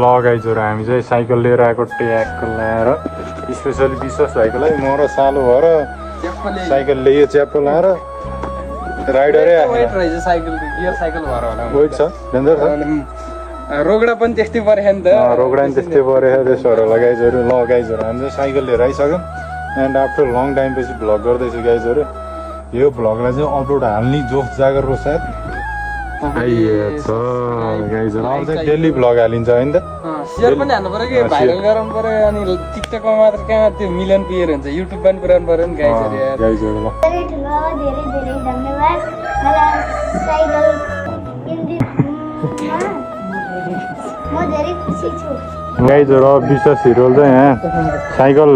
गाइजहरु हामी चाहिँ साइकल लिएर आएको ट्याक लाएर स्पेशली विश्वास भाइको लागि म र सालो भएर साइकल ल्यायो च्याप्पो लाएर राइडरै वेट रहेछ साइकल गियर साइकल भएर होला वेट छ डेन्जर छ रोगडा पनि त्यस्तै परेछ नि त रोगडा पनि त्यस्तै परेछ त्यसोहरू ल गाइजहरु गाइजहरु हामी चाहिँ साइकल लिएर आइसक्यौँ एन्ड आफ्टर लङ टाइम पछि भ्लग गर्दैछु गाइजहरु यो भ्लगलाई चाहिँ अपलोड हाल्ने जोस जागर रो सायद गाइजहरु अब चाहिँ डेली भ्लग हालिन्छ हैन त शेयर पनि हाल्नु पर्यो कि भाइरल गराउनु पर्यो अनि टिकटकमा मात्र कहाँ त्यो मिलियन पुगेर हुन्छ युट्युब पनि पुराउनु पर्यो नि गाइजहरु यार गाइजहरु ल धेरै धेरै धन्यवाद मलाई साइकल म धेरै खुसी छु गाइजहरु विश्वास हिरोल चाहिँ यहाँ साइकल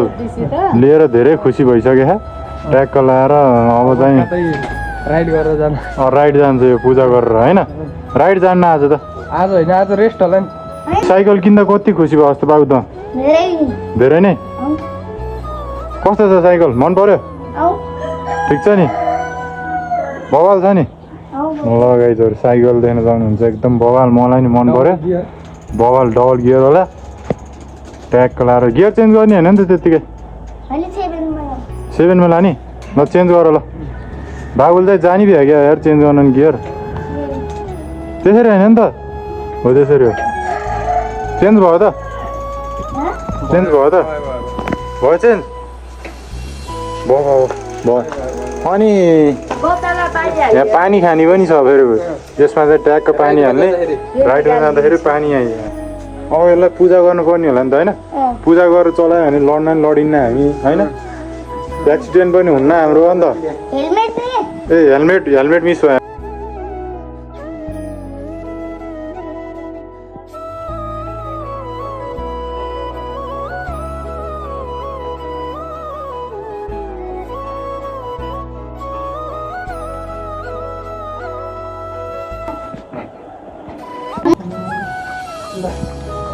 लिएर धेरै खुसी भइसक्यो ट्याक्क लाएर अब चाहिँ राइड गरेर जानु राइड जान्छ यो पूजा गरेर हैन राइड जान्न आज त आज होइन आज रेस्ट होला नि साइकल किन्दा कति खुसी भयो जस्तो बाबु त धेरै नै कस्तो छ साइकल मन पर्यो ठिक छ नि बवाल छ नि ल गाइजहरु साइकल देख्न जानुहुन्छ एकदम बवाल मलाई नि मन पर्यो बवाल डबल गियर होला ट्याक्क लाएर गियर चेन्ज गर्ने हैन नि त त्यतिकै 7 मा लाने ल चेन्ज गर ल बाबुले चाहिँ जानी भ्यो क्या यार चेन्ज गर्न गियर त्यसरी हैन नि त हो त्यसरी हो चेन्ज भयो त चेन्ज भयो त भयो चेन्ज भयो अनि यहाँ पानी खानी पनि छ फेरि यसमा चाहिँ ट्याक्क पानी हाल्ने राइडमा जाँदाखेरि पानी आइयो अब यसलाई पूजा गर्नुपर्ने होला नि त होइन पूजा गरेर चलायो भने लडिन्न हामी होइन एक्सिडेन्ट पनि हुन्न हाम्रो अन्त ए हेलमेट मिस भयो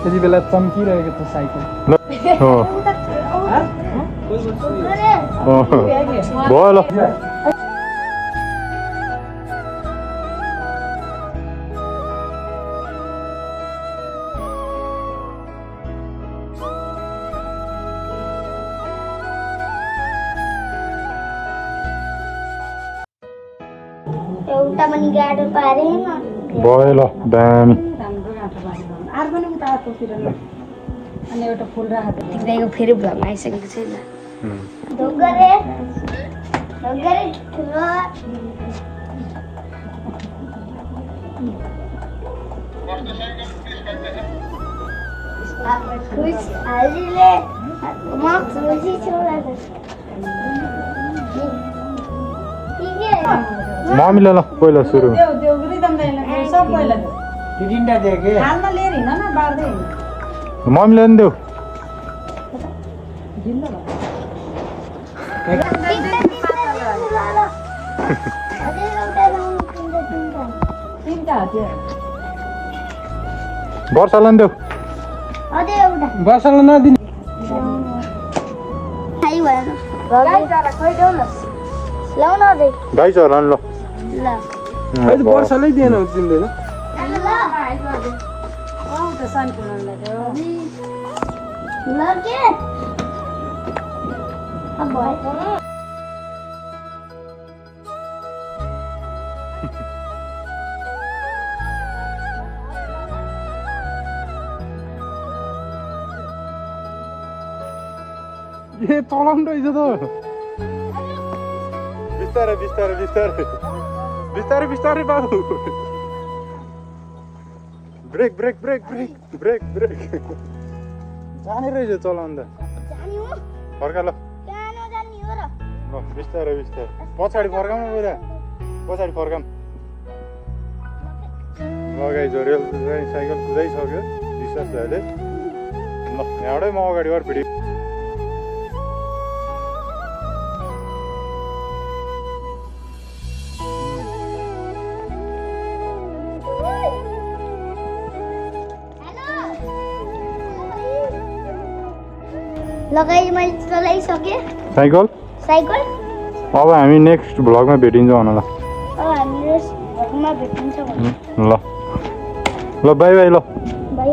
त्यति बेला चम्किरहेको छ साइकल भयो ल एउटा पनि गाडो पारेन भयो ल दामी अनि एउटा फुल राखेको तिमीको फेरि भ्लग आइसकेको छैन ढोगरे ठुलो खुस हालिले म खुसी छु मम्मीले ल पहिला सुरु मम्मीले नि देऊ वर्षालाई नि देऊ वर्षालाई नदिने गाई चला नि ल वर्षालाई दिएन तिमीले ए चलाउनु रहेछ त बिस्तारै बिस्तारै बिस्तारै बिस्तारै बिस्तारै बाबु break break break break break break जाने रहेछ चलाउनु त फर्का ल बिस्तारै बिस्तारै पछाडि फर्काउनु पुरा पछाडि फर्काउँ गाइजहरु साइकल कुदाइसक्यो विश्वास भाइले ल यहाँबाटै म अगाडि गएर भिडियो लगाई मैले चलाइसके साइकल अब हामी नेक्स्ट भ्लगमा भेटिन्छौँ होला अब हामी नेक्स्ट भ्लगमा भेटिन्छौँ ल बाई बाई ल बाई